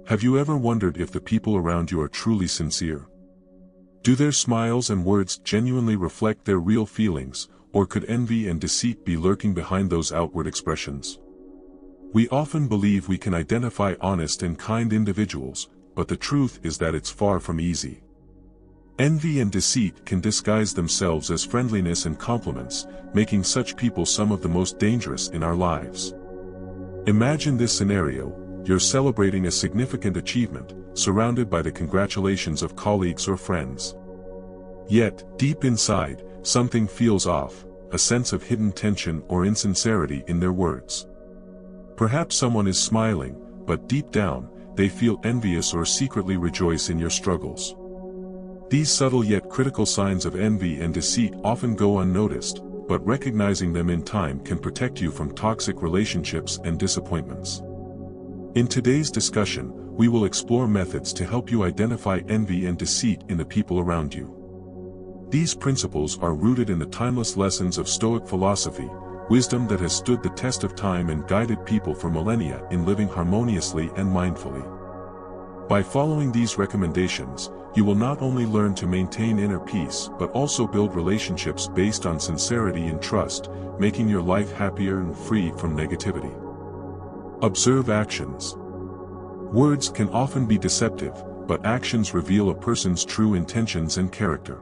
Have you ever wondered if the people around you are truly sincere? Do their smiles and words genuinely reflect their real feelings, or could envy and deceit be lurking behind those outward expressions? We often believe we can identify honest and kind individuals, but the truth is that it's far from easy. Envy and deceit can disguise themselves as friendliness and compliments, making such people some of the most dangerous in our lives. Imagine this scenario: you're celebrating a significant achievement, surrounded by the congratulations of colleagues or friends. Yet, deep inside, something feels off, a sense of hidden tension or insincerity in their words. Perhaps someone is smiling, but deep down, they feel envious or secretly rejoice in your struggles. These subtle yet critical signs of envy and deceit often go unnoticed, but recognizing them in time can protect you from toxic relationships and disappointments. In today's discussion, we will explore methods to help you identify envy and deceit in the people around you. These principles are rooted in the timeless lessons of Stoic philosophy, wisdom that has stood the test of time and guided people for millennia in living harmoniously and mindfully. By following these recommendations, you will not only learn to maintain inner peace but also build relationships based on sincerity and trust, making your life happier and free from negativity. Observe actions. Words can often be deceptive, but actions reveal a person's true intentions and character.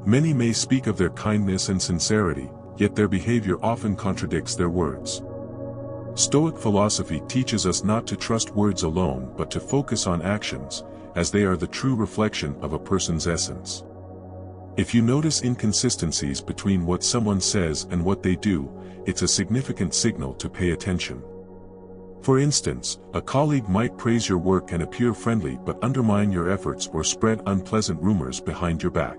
Many may speak of their kindness and sincerity, yet their behavior often contradicts their words. Stoic philosophy teaches us not to trust words alone but to focus on actions, as they are the true reflection of a person's essence. If you notice inconsistencies between what someone says and what they do, it's a significant signal to pay attention. For instance, a colleague might praise your work and appear friendly but undermine your efforts or spread unpleasant rumors behind your back.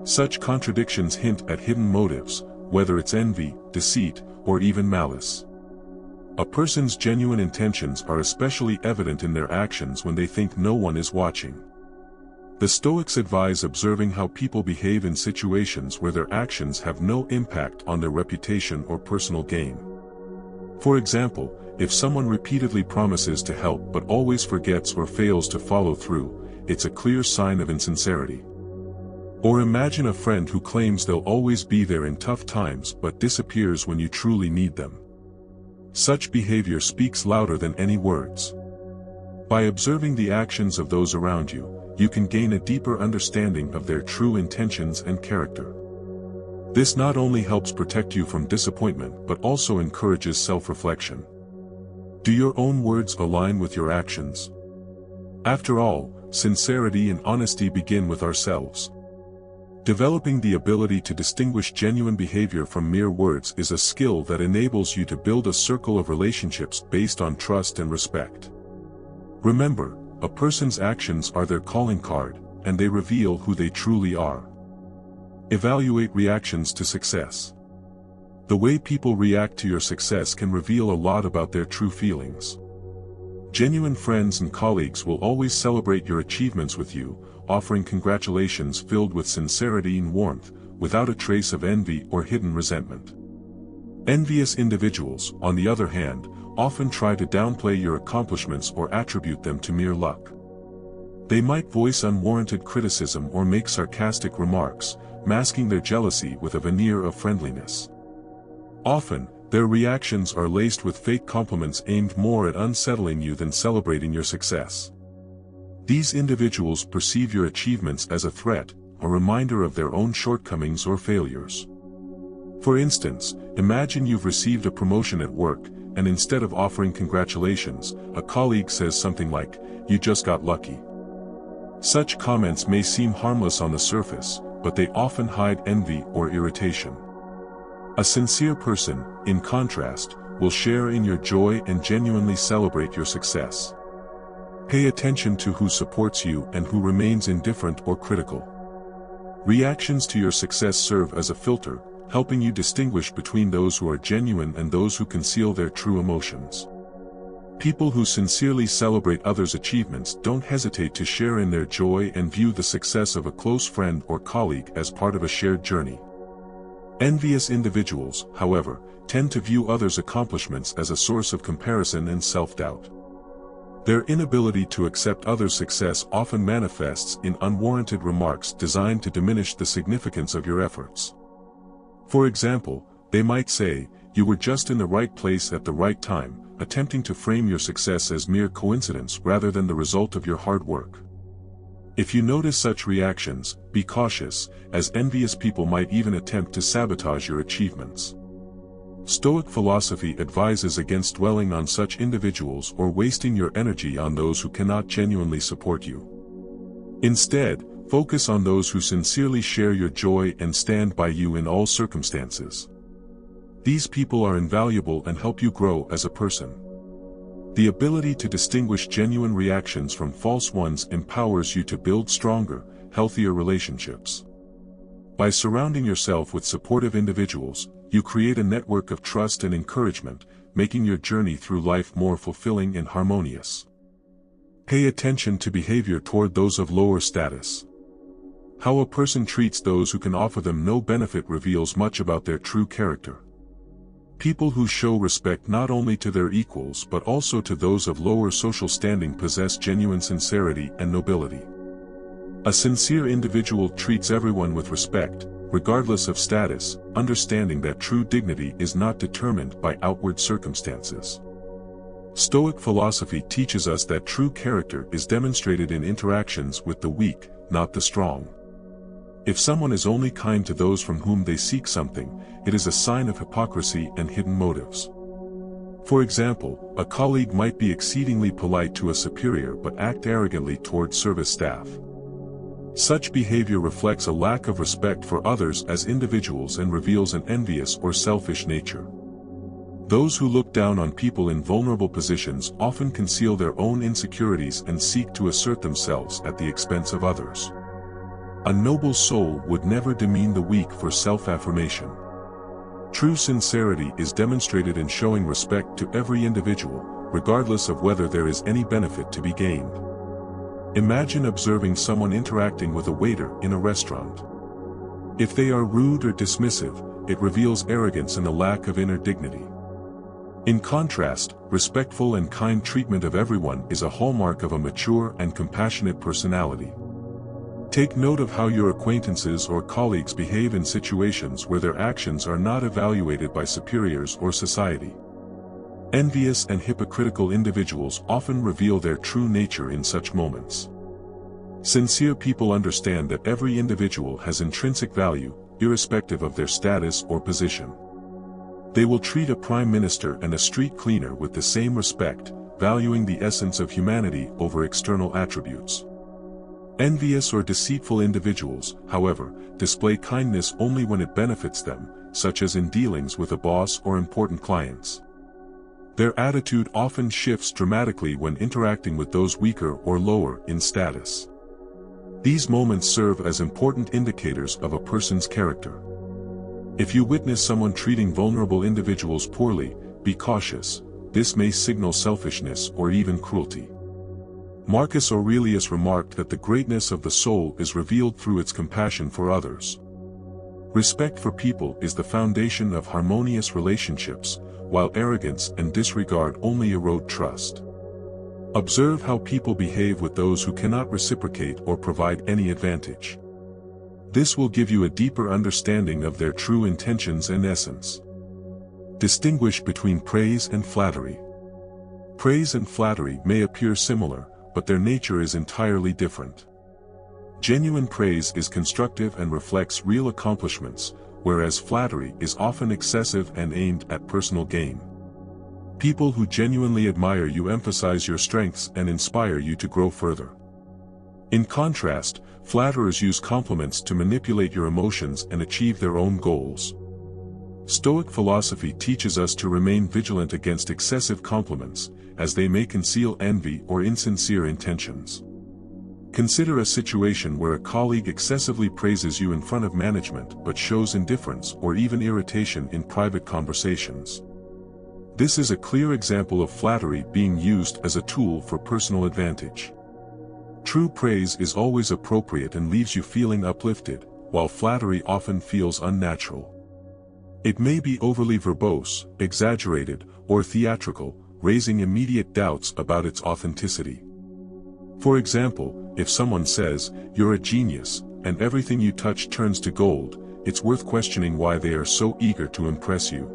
Such contradictions hint at hidden motives, whether it's envy, deceit, or even malice. A person's genuine intentions are especially evident in their actions when they think no one is watching. The Stoics advise observing how people behave in situations where their actions have no impact on their reputation or personal gain. For example, if someone repeatedly promises to help but always forgets or fails to follow through, it's a clear sign of insincerity. Or imagine a friend who claims they'll always be there in tough times but disappears when you truly need them. Such behavior speaks louder than any words. By observing the actions of those around you, you can gain a deeper understanding of their true intentions and character. This not only helps protect you from disappointment but also encourages self-reflection. Do your own words align with your actions? After all, sincerity and honesty begin with ourselves. Developing the ability to distinguish genuine behavior from mere words is a skill that enables you to build a circle of relationships based on trust and respect. Remember, a person's actions are their calling card, and they reveal who they truly are. Evaluate reactions to success. The way people react to your success can reveal a lot about their true feelings. Genuine friends and colleagues will always celebrate your achievements with you, offering congratulations filled with sincerity and warmth, without a trace of envy or hidden resentment. Envious individuals, on the other hand, often try to downplay your accomplishments or attribute them to mere luck. They might voice unwarranted criticism or make sarcastic remarks, masking their jealousy with a veneer of friendliness. Often, their reactions are laced with fake compliments aimed more at unsettling you than celebrating your success. These individuals perceive your achievements as a threat, a reminder of their own shortcomings or failures. For instance, imagine you've received a promotion at work, and instead of offering congratulations, a colleague says something like, "You just got lucky." Such comments may seem harmless on the surface, but they often hide envy or irritation. A sincere person, in contrast, will share in your joy and genuinely celebrate your success. Pay attention to who supports you and who remains indifferent or critical. Reactions to your success serve as a filter, helping you distinguish between those who are genuine and those who conceal their true emotions. People who sincerely celebrate others' achievements don't hesitate to share in their joy and view the success of a close friend or colleague as part of a shared journey. Envious individuals, however, tend to view others' accomplishments as a source of comparison and self-doubt. Their inability to accept others' success often manifests in unwarranted remarks designed to diminish the significance of your efforts. For example, they might say, "You were just in the right place at the right time," attempting to frame your success as mere coincidence rather than the result of your hard work. If you notice such reactions, be cautious, as envious people might even attempt to sabotage your achievements. Stoic philosophy advises against dwelling on such individuals or wasting your energy on those who cannot genuinely support you. Instead, focus on those who sincerely share your joy and stand by you in all circumstances. These people are invaluable and help you grow as a person. The ability to distinguish genuine reactions from false ones empowers you to build stronger, healthier relationships. By surrounding yourself with supportive individuals, you create a network of trust and encouragement, making your journey through life more fulfilling and harmonious. Pay attention to behavior toward those of lower status. How a person treats those who can offer them no benefit reveals much about their true character. People who show respect not only to their equals but also to those of lower social standing possess genuine sincerity and nobility. A sincere individual treats everyone with respect, regardless of status, understanding that true dignity is not determined by outward circumstances. Stoic philosophy teaches us that true character is demonstrated in interactions with the weak, not the strong. If someone is only kind to those from whom they seek something, it is a sign of hypocrisy and hidden motives. For example, a colleague might be exceedingly polite to a superior but act arrogantly toward service staff. Such behavior reflects a lack of respect for others as individuals and reveals an envious or selfish nature. Those who look down on people in vulnerable positions often conceal their own insecurities and seek to assert themselves at the expense of others. A noble soul would never demean the weak for self-affirmation. True sincerity is demonstrated in showing respect to every individual, regardless of whether there is any benefit to be gained. Imagine observing someone interacting with a waiter in a restaurant. If they are rude or dismissive, it reveals arrogance and a lack of inner dignity. In contrast, respectful and kind treatment of everyone is a hallmark of a mature and compassionate personality. Take note of how your acquaintances or colleagues behave in situations where their actions are not evaluated by superiors or society. Envious and hypocritical individuals often reveal their true nature in such moments. Sincere people understand that every individual has intrinsic value, irrespective of their status or position. They will treat a prime minister and a street cleaner with the same respect, valuing the essence of humanity over external attributes. Envious or deceitful individuals, however, display kindness only when it benefits them, such as in dealings with a boss or important clients. Their attitude often shifts dramatically when interacting with those weaker or lower in status. These moments serve as important indicators of a person's character. If you witness someone treating vulnerable individuals poorly, be cautious. This may signal selfishness or even cruelty. Marcus Aurelius remarked that the greatness of the soul is revealed through its compassion for others. Respect for people is the foundation of harmonious relationships, while arrogance and disregard only erode trust. Observe how people behave with those who cannot reciprocate or provide any advantage. This will give you a deeper understanding of their true intentions and essence. Distinguish between praise and flattery. Praise and flattery may appear similar, but their nature is entirely different. Genuine praise is constructive and reflects real accomplishments, whereas flattery is often excessive and aimed at personal gain. People who genuinely admire you emphasize your strengths and inspire you to grow further. In contrast, flatterers use compliments to manipulate your emotions and achieve their own goals. Stoic philosophy teaches us to remain vigilant against excessive compliments, as they may conceal envy or insincere intentions. Consider a situation where a colleague excessively praises you in front of management but shows indifference or even irritation in private conversations. This is a clear example of flattery being used as a tool for personal advantage. True praise is always appropriate and leaves you feeling uplifted, while flattery often feels unnatural. It may be overly verbose, exaggerated, or theatrical, raising immediate doubts about its authenticity. For example, if someone says, "You're a genius, and everything you touch turns to gold," it's worth questioning why they are so eager to impress you.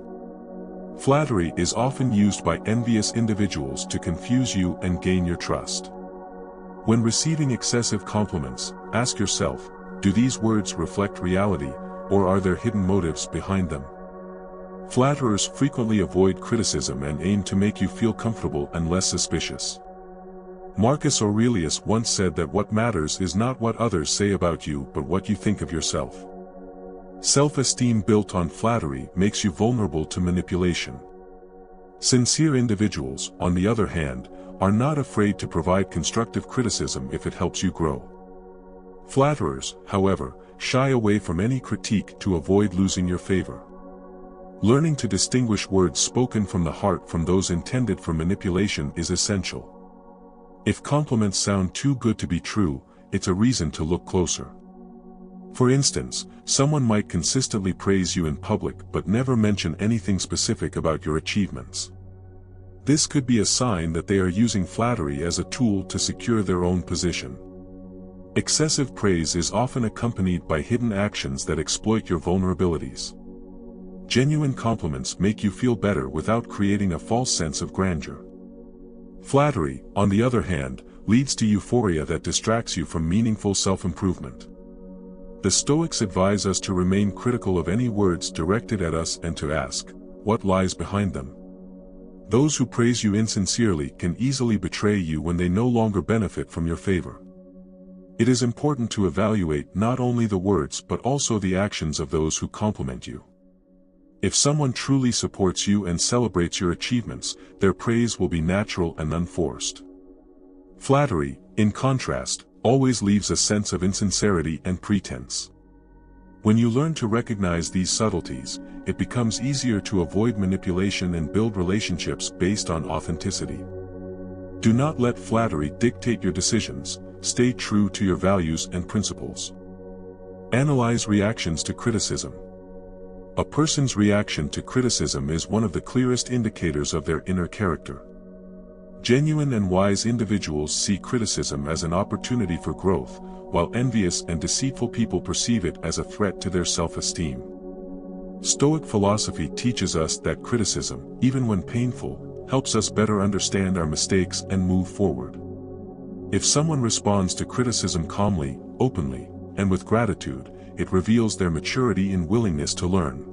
Flattery is often used by envious individuals to confuse you and gain your trust. When receiving excessive compliments, ask yourself, do these words reflect reality, or are there hidden motives behind them? Flatterers frequently avoid criticism and aim to make you feel comfortable and less suspicious. Marcus Aurelius once said that what matters is not what others say about you but what you think of yourself. Self-esteem built on flattery makes you vulnerable to manipulation. Sincere individuals, on the other hand, are not afraid to provide constructive criticism if it helps you grow. Flatterers, however, shy away from any critique to avoid losing your favor. Learning to distinguish words spoken from the heart from those intended for manipulation is essential. If compliments sound too good to be true, it's a reason to look closer. For instance, someone might consistently praise you in public but never mention anything specific about your achievements. This could be a sign that they are using flattery as a tool to secure their own position. Excessive praise is often accompanied by hidden actions that exploit your vulnerabilities. Genuine compliments make you feel better without creating a false sense of grandeur. Flattery, on the other hand, leads to euphoria that distracts you from meaningful self-improvement. The Stoics advise us to remain critical of any words directed at us and to ask, what lies behind them? Those who praise you insincerely can easily betray you when they no longer benefit from your favor. It is important to evaluate not only the words but also the actions of those who compliment you. If someone truly supports you and celebrates your achievements, their praise will be natural and unforced. Flattery, in contrast, always leaves a sense of insincerity and pretense. When you learn to recognize these subtleties, it becomes easier to avoid manipulation and build relationships based on authenticity. Do not let flattery dictate your decisions, stay true to your values and principles. Analyze reactions to criticism. A person's reaction to criticism is one of the clearest indicators of their inner character. Genuine and wise individuals see criticism as an opportunity for growth, while envious and deceitful people perceive it as a threat to their self-esteem. Stoic philosophy teaches us that criticism, even when painful, helps us better understand our mistakes and move forward. If someone responds to criticism calmly, openly, and with gratitude, it reveals their maturity and willingness to learn.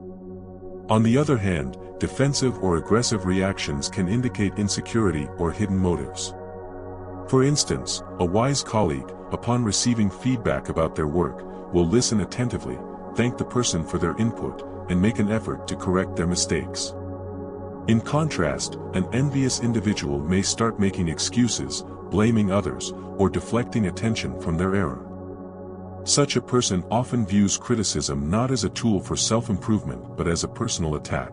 On the other hand, defensive or aggressive reactions can indicate insecurity or hidden motives. For instance, a wise colleague, upon receiving feedback about their work, will listen attentively, thank the person for their input, and make an effort to correct their mistakes. In contrast, an envious individual may start making excuses, blaming others, or deflecting attention from their error. Such a person often views criticism not as a tool for self-improvement but as a personal attack.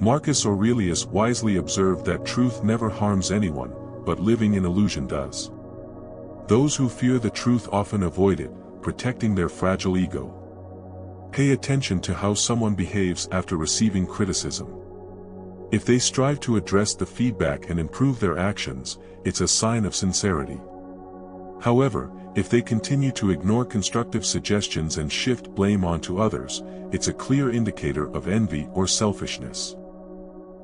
Marcus Aurelius wisely observed that truth never harms anyone, but living in illusion does. Those who fear the truth often avoid it, protecting their fragile ego. Pay attention to how someone behaves after receiving criticism. If they strive to address the feedback and improve their actions, it's a sign of sincerity. However, if they continue to ignore constructive suggestions and shift blame onto others, it's a clear indicator of envy or selfishness.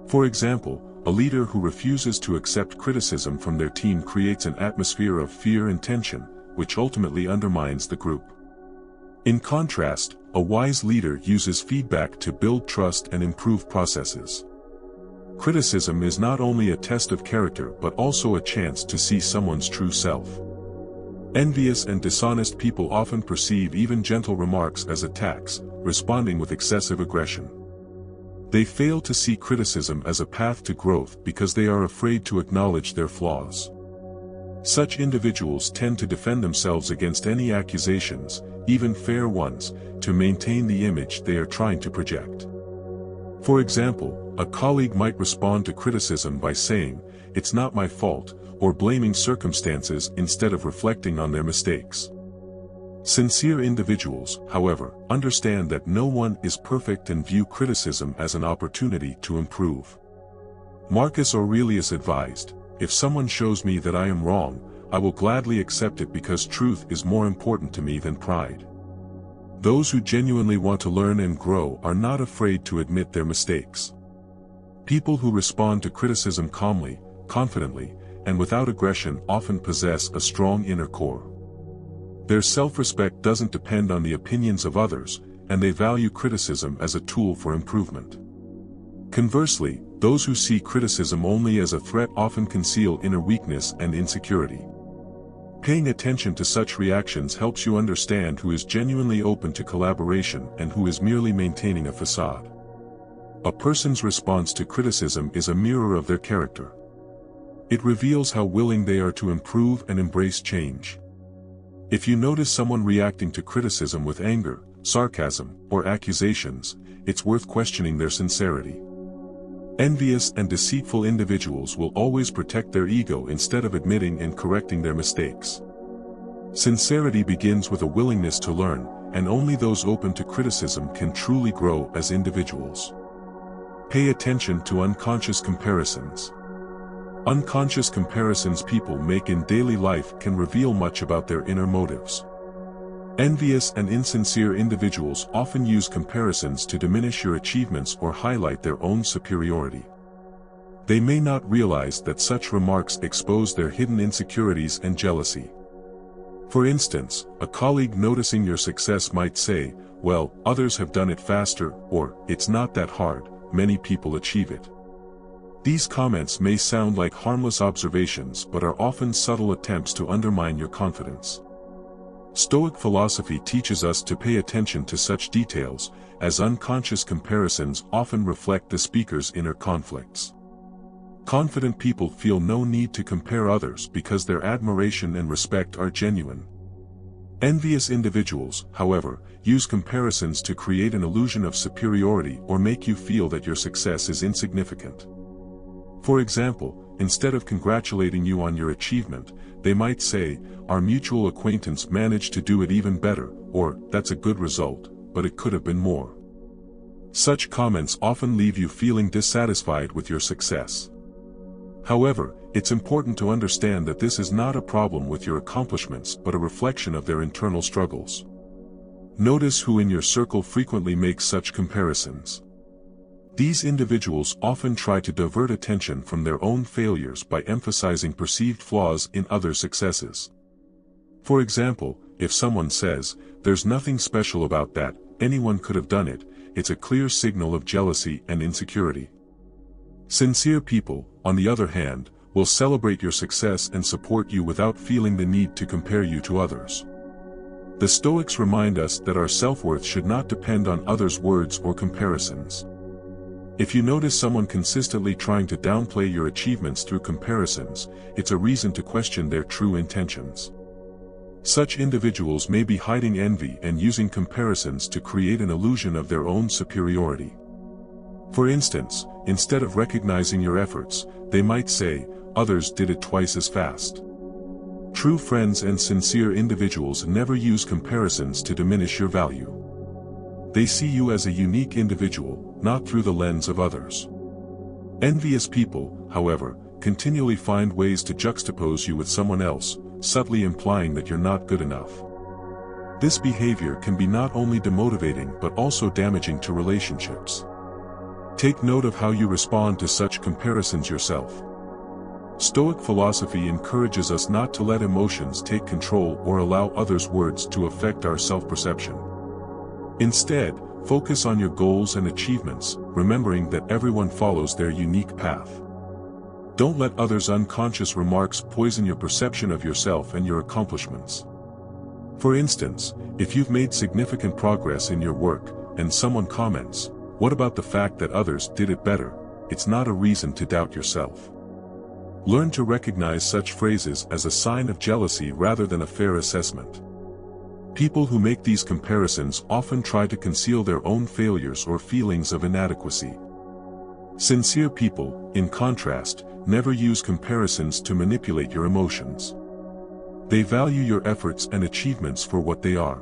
For example, a leader who refuses to accept criticism from their team creates an atmosphere of fear and tension, which ultimately undermines the group. In contrast, a wise leader uses feedback to build trust and improve processes. Criticism is not only a test of character but also a chance to see someone's true self. Envious and dishonest people often perceive even gentle remarks as attacks, responding with excessive aggression. They fail to see criticism as a path to growth because they are afraid to acknowledge their flaws. Such individuals tend to defend themselves against any accusations, even fair ones, to maintain the image they are trying to project. For example, a colleague might respond to criticism by saying, "It's not my fault," or blaming circumstances instead of reflecting on their mistakes. Sincere individuals, however, understand that no one is perfect and view criticism as an opportunity to improve. Marcus Aurelius advised, "If someone shows me that I am wrong, I will gladly accept it because truth is more important to me than pride." Those who genuinely want to learn and grow are not afraid to admit their mistakes. People who respond to criticism calmly, confidently, and without aggression often possess a strong inner core. Their self-respect doesn't depend on the opinions of others, and they value criticism as a tool for improvement. Conversely, those who see criticism only as a threat often conceal inner weakness and insecurity. Paying attention to such reactions helps you understand who is genuinely open to collaboration and who is merely maintaining a facade. A person's response to criticism is a mirror of their character. It reveals how willing they are to improve and embrace change. If you notice someone reacting to criticism with anger, sarcasm, or accusations, it's worth questioning their sincerity. Envious and deceitful individuals will always protect their ego instead of admitting and correcting their mistakes. Sincerity begins with a willingness to learn, and only those open to criticism can truly grow as individuals. Pay attention to unconscious comparisons. Unconscious comparisons people make in daily life can reveal much about their inner motives. Envious and insincere individuals often use comparisons to diminish your achievements or highlight their own superiority. They may not realize that such remarks expose their hidden insecurities and jealousy. For instance, a colleague noticing your success might say, "Well, others have done it faster," or "It's not that hard, many people achieve it." These comments may sound like harmless observations but are often subtle attempts to undermine your confidence. Stoic philosophy teaches us to pay attention to such details, as unconscious comparisons often reflect the speaker's inner conflicts. Confident people feel no need to compare others because their admiration and respect are genuine. Envious individuals, however, use comparisons to create an illusion of superiority or make you feel that your success is insignificant. For example, instead of congratulating you on your achievement, they might say, "Our mutual acquaintance managed to do it even better," or "That's a good result, but it could have been more." Such comments often leave you feeling dissatisfied with your success. However, it's important to understand that this is not a problem with your accomplishments but a reflection of their internal struggles. Notice who in your circle frequently makes such comparisons. These individuals often try to divert attention from their own failures by emphasizing perceived flaws in other successes. For example, if someone says, "There's nothing special about that, anyone could have done it," it's a clear signal of jealousy and insecurity. Sincere people, on the other hand, will celebrate your success and support you without feeling the need to compare you to others. The Stoics remind us that our self-worth should not depend on others' words or comparisons. If you notice someone consistently trying to downplay your achievements through comparisons, it's a reason to question their true intentions. Such individuals may be hiding envy and using comparisons to create an illusion of their own superiority. For instance, instead of recognizing your efforts, they might say, "Others did it twice as fast." True friends and sincere individuals never use comparisons to diminish your value. They see you as a unique individual, not through the lens of others. Envious people, however, continually find ways to juxtapose you with someone else, subtly implying that you're not good enough. This behavior can be not only demotivating but also damaging to relationships. Take note of how you respond to such comparisons yourself. Stoic philosophy encourages us not to let emotions take control or allow others' words to affect our self-perception. Instead, focus on your goals and achievements, remembering that everyone follows their unique path. Don't let others' unconscious remarks poison your perception of yourself and your accomplishments. For instance, if you've made significant progress in your work, and someone comments, "What about the fact that others did it better?" it's not a reason to doubt yourself. Learn to recognize such phrases as a sign of jealousy rather than a fair assessment. People who make these comparisons often try to conceal their own failures or feelings of inadequacy. Sincere people, in contrast, never use comparisons to manipulate your emotions. They value your efforts and achievements for what they are.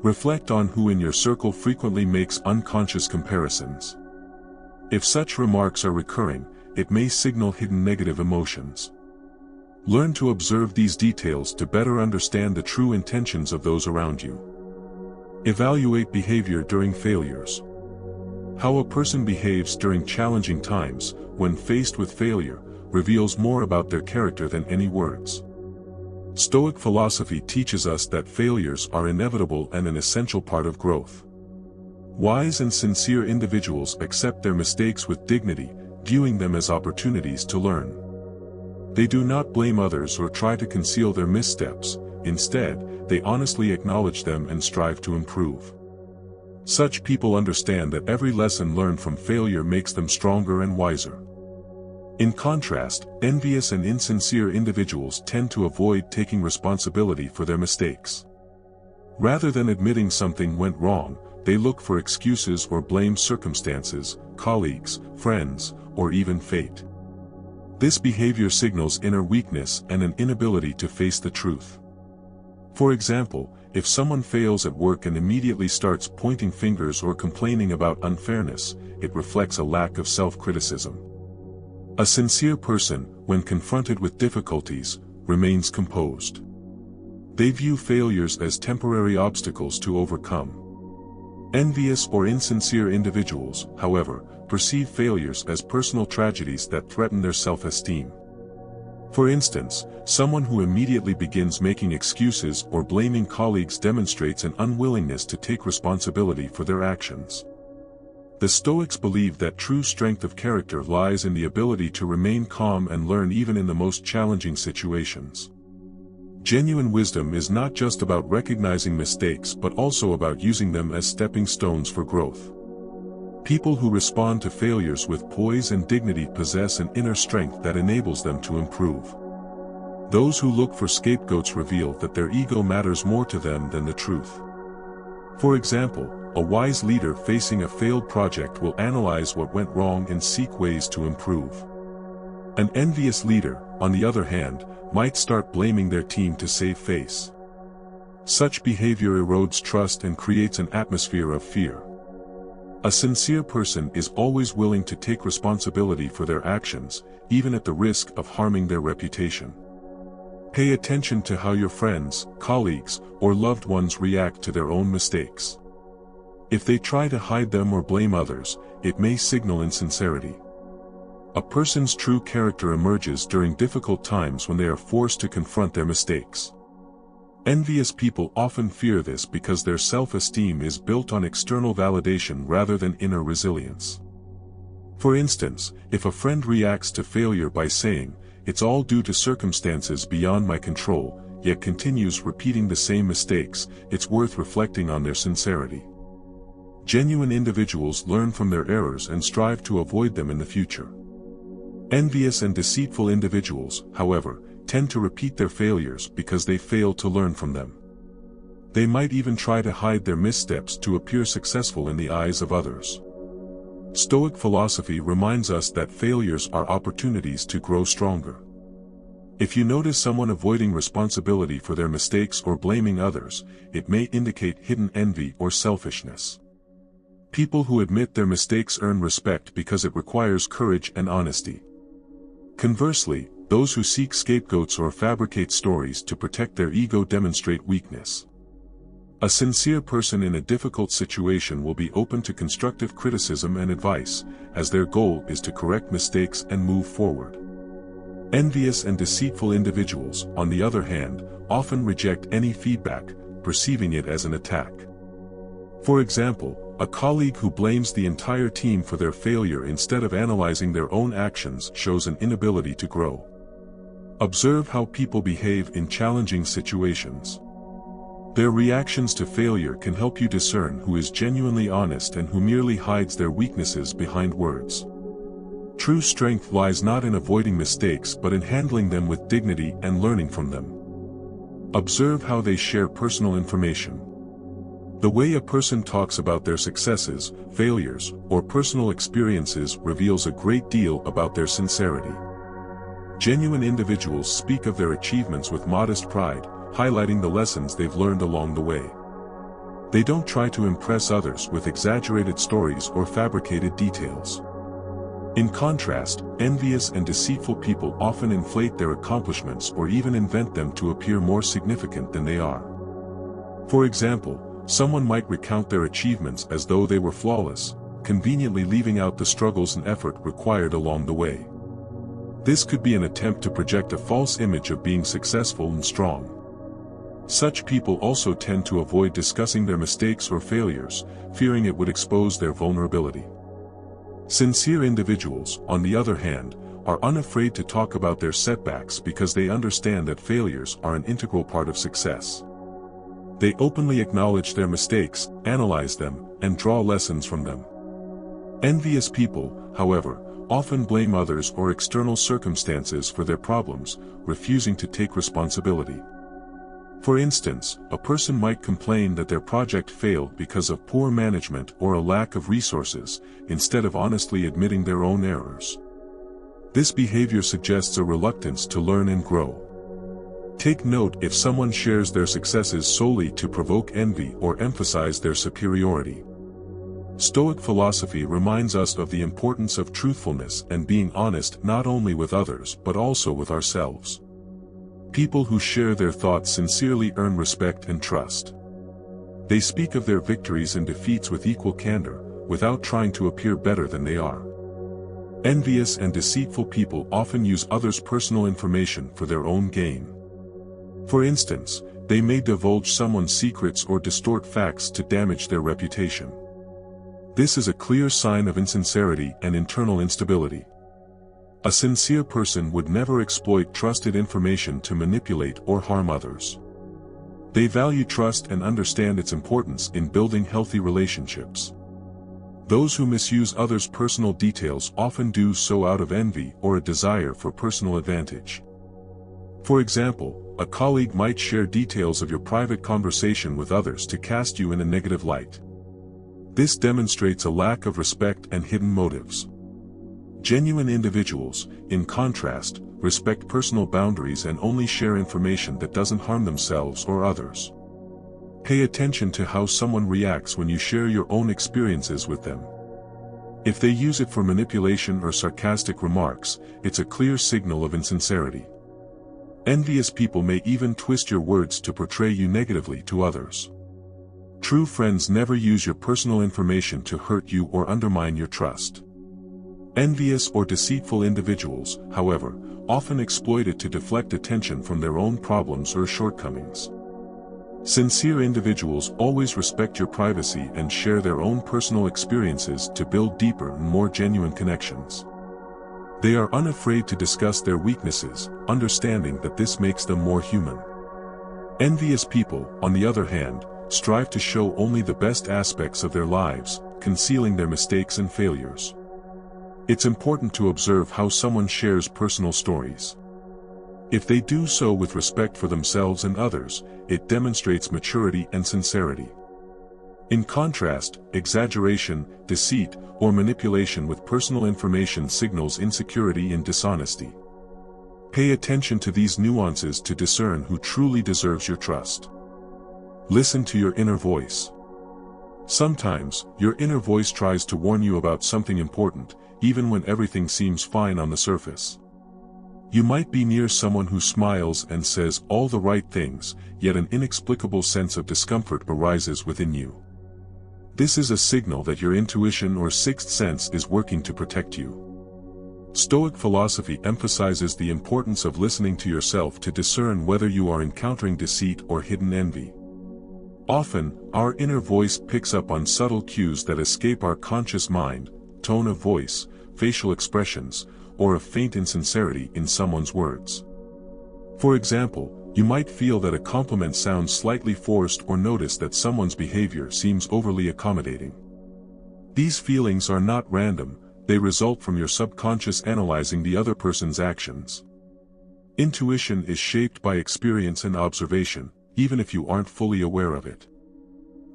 Reflect on who in your circle frequently makes unconscious comparisons. If such remarks are recurring, it may signal hidden negative emotions. Learn to observe these details to better understand the true intentions of those around you. Evaluate behavior during failures. How a person behaves during challenging times, when faced with failure, reveals more about their character than any words. Stoic philosophy teaches us that failures are inevitable and an essential part of growth. Wise and sincere individuals accept their mistakes with dignity, viewing them as opportunities to learn. They do not blame others or try to conceal their missteps. Instead, they honestly acknowledge them and strive to improve. Such people understand that every lesson learned from failure makes them stronger and wiser. In contrast, envious and insincere individuals tend to avoid taking responsibility for their mistakes. Rather than admitting something went wrong, they look for excuses or blame circumstances, colleagues, friends, or even fate. This behavior signals inner weakness and an inability to face the truth. For example, if someone fails at work and immediately starts pointing fingers or complaining about unfairness, it reflects a lack of self-criticism. A sincere person, when confronted with difficulties, remains composed. They view failures as temporary obstacles to overcome. Envious or insincere individuals, however, perceive failures as personal tragedies that threaten their self-esteem. For instance, someone who immediately begins making excuses or blaming colleagues demonstrates an unwillingness to take responsibility for their actions. The Stoics believe that true strength of character lies in the ability to remain calm and learn even in the most challenging situations. Genuine wisdom is not just about recognizing mistakes but also about using them as stepping stones for growth. People who respond to failures with poise and dignity possess an inner strength that enables them to improve. Those who look for scapegoats reveal that their ego matters more to them than the truth. For example, a wise leader facing a failed project will analyze what went wrong and seek ways to improve. An envious leader, on the other hand, might start blaming their team to save face. Such behavior erodes trust and creates an atmosphere of fear. A sincere person is always willing to take responsibility for their actions, even at the risk of harming their reputation. Pay attention to how your friends, colleagues, or loved ones react to their own mistakes. If they try to hide them or blame others, it may signal insincerity. A person's true character emerges during difficult times when they are forced to confront their mistakes. Envious people often fear this because their self-esteem is built on external validation rather than inner resilience. For instance, if a friend reacts to failure by saying, "It's all due to circumstances beyond my control," yet continues repeating the same mistakes, it's worth reflecting on their sincerity. Genuine individuals learn from their errors and strive to avoid them in the future. Envious and deceitful individuals, however, tend to repeat their failures because they fail to learn from them. They might even try to hide their missteps to appear successful in the eyes of others. Stoic philosophy reminds us that failures are opportunities to grow stronger. If you notice someone avoiding responsibility for their mistakes or blaming others, it may indicate hidden envy or selfishness. People who admit their mistakes earn respect because it requires courage and honesty. Conversely, those who seek scapegoats or fabricate stories to protect their ego demonstrate weakness. A sincere person in a difficult situation will be open to constructive criticism and advice, as their goal is to correct mistakes and move forward. Envious and deceitful individuals, on the other hand, often reject any feedback, perceiving it as an attack. For example, a colleague who blames the entire team for their failure instead of analyzing their own actions shows an inability to grow. Observe how people behave in challenging situations. Their reactions to failure can help you discern who is genuinely honest and who merely hides their weaknesses behind words. True strength lies not in avoiding mistakes but in handling them with dignity and learning from them. Observe how they share personal information. The way a person talks about their successes, failures, or personal experiences reveals a great deal about their sincerity. Genuine individuals speak of their achievements with modest pride, highlighting the lessons they've learned along the way. They don't try to impress others with exaggerated stories or fabricated details. In contrast, envious and deceitful people often inflate their accomplishments or even invent them to appear more significant than they are. For example, someone might recount their achievements as though they were flawless, conveniently leaving out the struggles and effort required along the way. This could be an attempt to project a false image of being successful and strong. Such people also tend to avoid discussing their mistakes or failures, fearing it would expose their vulnerability. Sincere individuals, on the other hand, are unafraid to talk about their setbacks because they understand that failures are an integral part of success. They openly acknowledge their mistakes, analyze them, and draw lessons from them. Envious people, however, often blame others or external circumstances for their problems, refusing to take responsibility. For instance, a person might complain that their project failed because of poor management or a lack of resources, instead of honestly admitting their own errors. This behavior suggests a reluctance to learn and grow. Take note if someone shares their successes solely to provoke envy or emphasize their superiority. Stoic philosophy reminds us of the importance of truthfulness and being honest not only with others but also with ourselves. People who share their thoughts sincerely earn respect and trust. They speak of their victories and defeats with equal candor, without trying to appear better than they are. Envious and deceitful people often use others' personal information for their own gain. For instance, they may divulge someone's secrets or distort facts to damage their reputation. This is a clear sign of insincerity and internal instability. A sincere person would never exploit trusted information to manipulate or harm others. They value trust and understand its importance in building healthy relationships. Those who misuse others' personal details often do so out of envy or a desire for personal advantage. For example, a colleague might share details of your private conversation with others to cast you in a negative light. This demonstrates a lack of respect and hidden motives. Genuine individuals, in contrast, respect personal boundaries and only share information that doesn't harm themselves or others. Pay attention to how someone reacts when you share your own experiences with them. If they use it for manipulation or sarcastic remarks, it's a clear signal of insincerity. Envious people may even twist your words to portray you negatively to others. True friends never use your personal information to hurt you or undermine your trust. Envious or deceitful individuals, however, often exploit it to deflect attention from their own problems or shortcomings. Sincere individuals always respect your privacy and share their own personal experiences to build deeper and more genuine connections. They are unafraid to discuss their weaknesses, understanding that this makes them more human. Envious people, on the other hand, strive to show only the best aspects of their lives, concealing their mistakes and failures. It's important to observe how someone shares personal stories. If they do so with respect for themselves and others, it demonstrates maturity and sincerity. In contrast, exaggeration, deceit, or manipulation with personal information signals insecurity and dishonesty. Pay attention to these nuances to discern who truly deserves your trust. Listen to your inner voice. Sometimes, your inner voice tries to warn you about something important, even when everything seems fine on the surface. You might be near someone who smiles and says all the right things, yet an inexplicable sense of discomfort arises within you. This is a signal that your intuition or sixth sense is working to protect you. Stoic philosophy emphasizes the importance of listening to yourself to discern whether you are encountering deceit or hidden envy. Often, our inner voice picks up on subtle cues that escape our conscious mind: tone of voice, facial expressions, or a faint insincerity in someone's words. For example, you might feel that a compliment sounds slightly forced or notice that someone's behavior seems overly accommodating. These feelings are not random, they result from your subconscious analyzing the other person's actions. Intuition is shaped by experience and observation, even if you aren't fully aware of it.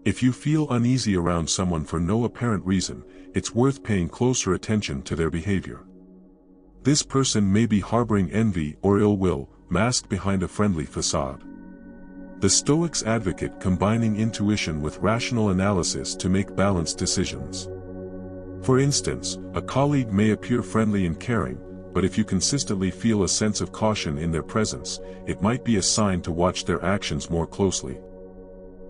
If you feel uneasy around someone for no apparent reason, it's worth paying closer attention to their behavior. This person may be harboring envy or ill will, masked behind a friendly facade. The Stoics advocate combining intuition with rational analysis to make balanced decisions. For instance, a colleague may appear friendly and caring, but if you consistently feel a sense of caution in their presence, it might be a sign to watch their actions more closely.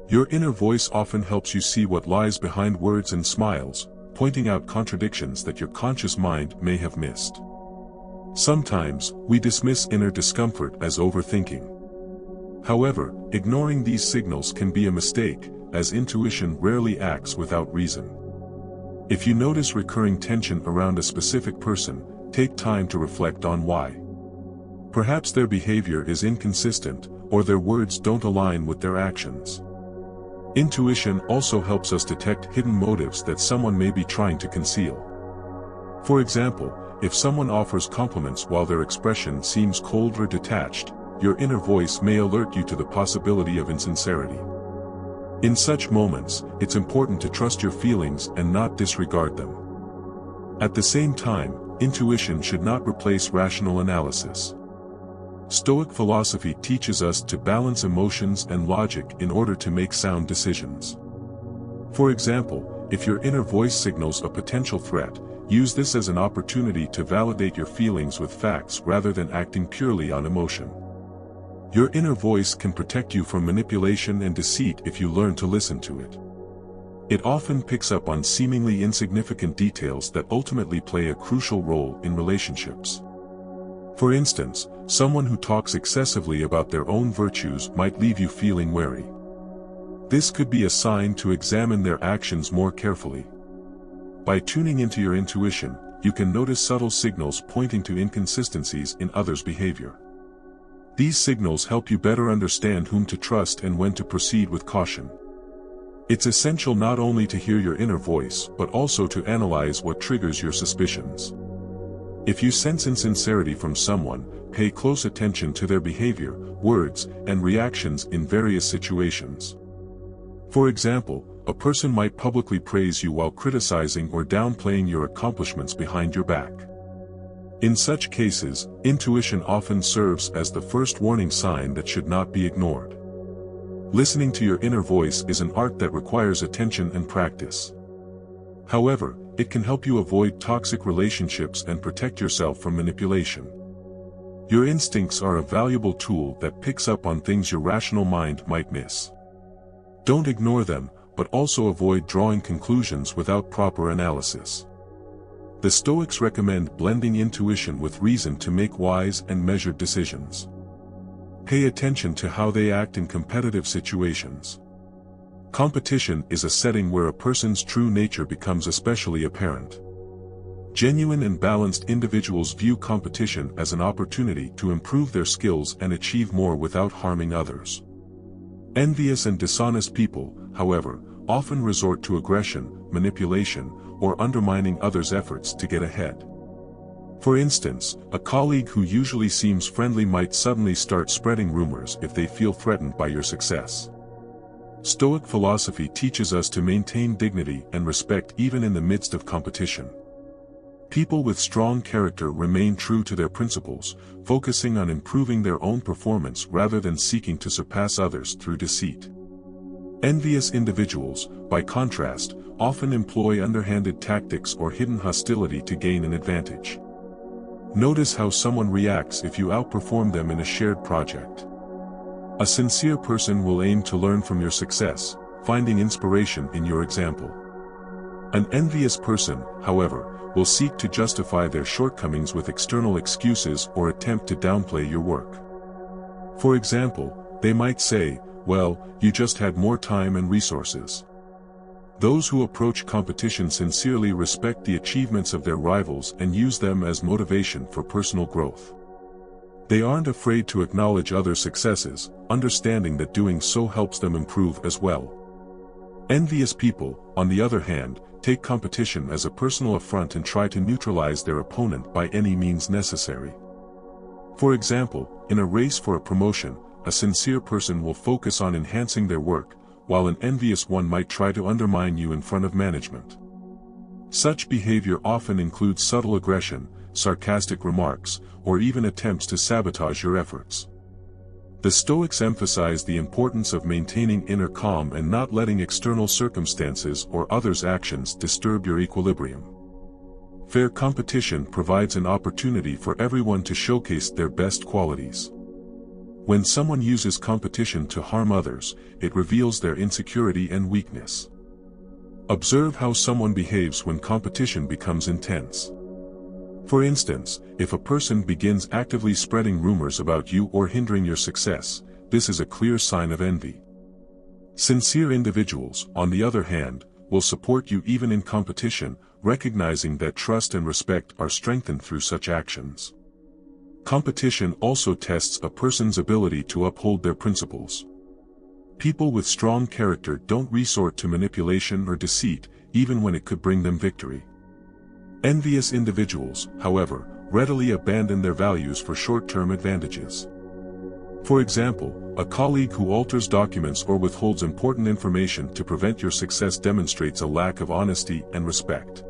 Your inner voice often helps you see what lies behind words and smiles, pointing out contradictions that your conscious mind may have missed. Sometimes, we dismiss inner discomfort as overthinking. However, ignoring these signals can be a mistake, as intuition rarely acts without reason. If you notice recurring tension around a specific person, take time to reflect on why. Perhaps their behavior is inconsistent, or their words don't align with their actions. Intuition also helps us detect hidden motives that someone may be trying to conceal. For example, if someone offers compliments while their expression seems cold or detached, your inner voice may alert you to the possibility of insincerity. In such moments, it's important to trust your feelings and not disregard them. At the same time, intuition should not replace rational analysis. Stoic philosophy teaches us to balance emotions and logic in order to make sound decisions. For example, if your inner voice signals a potential threat, use this as an opportunity to validate your feelings with facts rather than acting purely on emotion. Your inner voice can protect you from manipulation and deceit if you learn to listen to it. It often picks up on seemingly insignificant details that ultimately play a crucial role in relationships. For instance, someone who talks excessively about their own virtues might leave you feeling wary. This could be a sign to examine their actions more carefully. By tuning into your intuition, you can notice subtle signals pointing to inconsistencies in others' behavior. These signals help you better understand whom to trust and when to proceed with caution. It's essential not only to hear your inner voice but also to analyze what triggers your suspicions. If you sense insincerity from someone, pay close attention to their behavior, words, and reactions in various situations. For example, a person might publicly praise you while criticizing or downplaying your accomplishments behind your back. In such cases, intuition often serves as the first warning sign that should not be ignored. Listening to your inner voice is an art that requires attention and practice. However, it can help you avoid toxic relationships and protect yourself from manipulation. Your instincts are a valuable tool that picks up on things your rational mind might miss. Don't ignore them, but also avoid drawing conclusions without proper analysis. The Stoics recommend blending intuition with reason to make wise and measured decisions. Pay attention to how they act in competitive situations. Competition is a setting where a person's true nature becomes especially apparent. Genuine and balanced individuals view competition as an opportunity to improve their skills and achieve more without harming others. Envious and dishonest people, however, often resort to aggression, manipulation, or undermining others' efforts to get ahead. For instance, a colleague who usually seems friendly might suddenly start spreading rumors if they feel threatened by your success. Stoic philosophy teaches us to maintain dignity and respect even in the midst of competition. People with strong character remain true to their principles, focusing on improving their own performance rather than seeking to surpass others through deceit. Envious individuals, by contrast, often employ underhanded tactics or hidden hostility to gain an advantage. Notice how someone reacts if you outperform them in a shared project. A sincere person will aim to learn from your success, finding inspiration in your example. An envious person, however, will seek to justify their shortcomings with external excuses or attempt to downplay your work. For example, they might say, "Well, you just had more time and resources." Those who approach competition sincerely respect the achievements of their rivals and use them as motivation for personal growth. They aren't afraid to acknowledge others' successes, understanding that doing so helps them improve as well. Envious people, on the other hand, take competition as a personal affront and try to neutralize their opponent by any means necessary. For example, in a race for a promotion, a sincere person will focus on enhancing their work, while an envious one might try to undermine you in front of management. Such behavior often includes subtle aggression, sarcastic remarks, or even attempts to sabotage your efforts. The Stoics emphasize the importance of maintaining inner calm and not letting external circumstances or others' actions disturb your equilibrium. Fair competition provides an opportunity for everyone to showcase their best qualities. When someone uses competition to harm others, it reveals their insecurity and weakness. Observe how someone behaves when competition becomes intense. For instance, if a person begins actively spreading rumors about you or hindering your success, this is a clear sign of envy. Sincere individuals, on the other hand, will support you even in competition, recognizing that trust and respect are strengthened through such actions. Competition also tests a person's ability to uphold their principles. People with strong character don't resort to manipulation or deceit, even when it could bring them victory. Envious individuals, however, readily abandon their values for short-term advantages. For example, a colleague who alters documents or withholds important information to prevent your success demonstrates a lack of honesty and respect.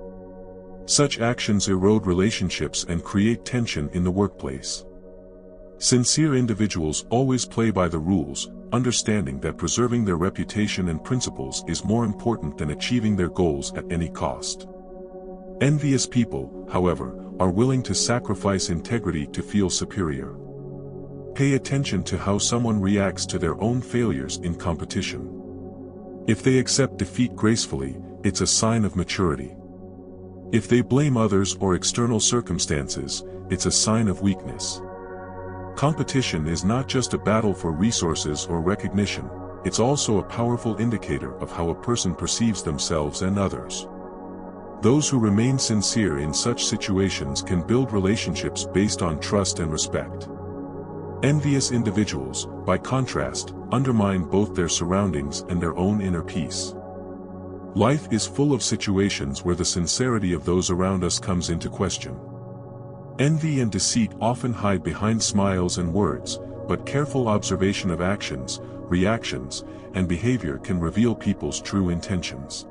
Such actions erode relationships and create tension in the workplace. Sincere individuals always play by the rules, understanding that preserving their reputation and principles is more important than achieving their goals at any cost. Envious people, however, are willing to sacrifice integrity to feel superior. Pay attention to how someone reacts to their own failures in competition. If they accept defeat gracefully, it's a sign of maturity. If they blame others or external circumstances, it's a sign of weakness. Competition is not just a battle for resources or recognition, it's also a powerful indicator of how a person perceives themselves and others. Those who remain sincere in such situations can build relationships based on trust and respect. Envious individuals, by contrast, undermine both their surroundings and their own inner peace. Life is full of situations where the sincerity of those around us comes into question. Envy and deceit often hide behind smiles and words, but careful observation of actions, reactions, and behavior can reveal people's true intentions.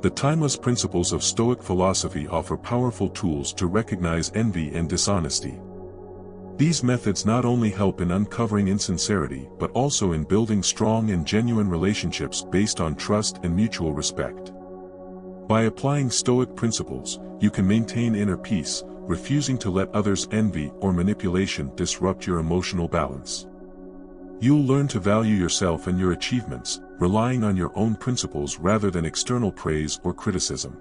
The timeless principles of Stoic philosophy offer powerful tools to recognize envy and dishonesty. These methods not only help in uncovering insincerity but also in building strong and genuine relationships based on trust and mutual respect. By applying Stoic principles, you can maintain inner peace, refusing to let others' envy or manipulation disrupt your emotional balance. You'll learn to value yourself and your achievements, relying on your own principles rather than external praise or criticism.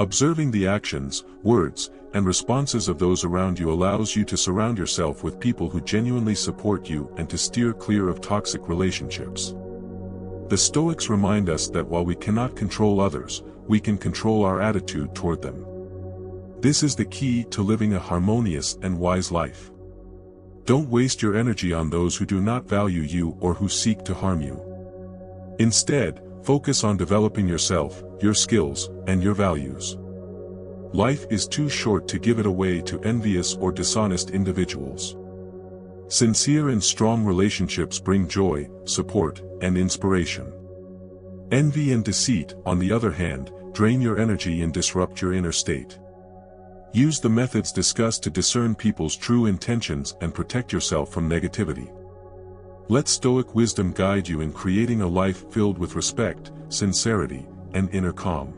Observing the actions, words, and responses of those around you allows you to surround yourself with people who genuinely support you and to steer clear of toxic relationships. The Stoics remind us that while we cannot control others, we can control our attitude toward them. This is the key to living a harmonious and wise life. Don't waste your energy on those who do not value you or who seek to harm you. Instead, focus on developing yourself, your skills, and your values. Life is too short to give it away to envious or dishonest individuals. Sincere and strong relationships bring joy, support, and inspiration. Envy and deceit, on the other hand, drain your energy and disrupt your inner state. Use the methods discussed to discern people's true intentions and protect yourself from negativity. Let Stoic wisdom guide you in creating a life filled with respect, sincerity, and inner calm.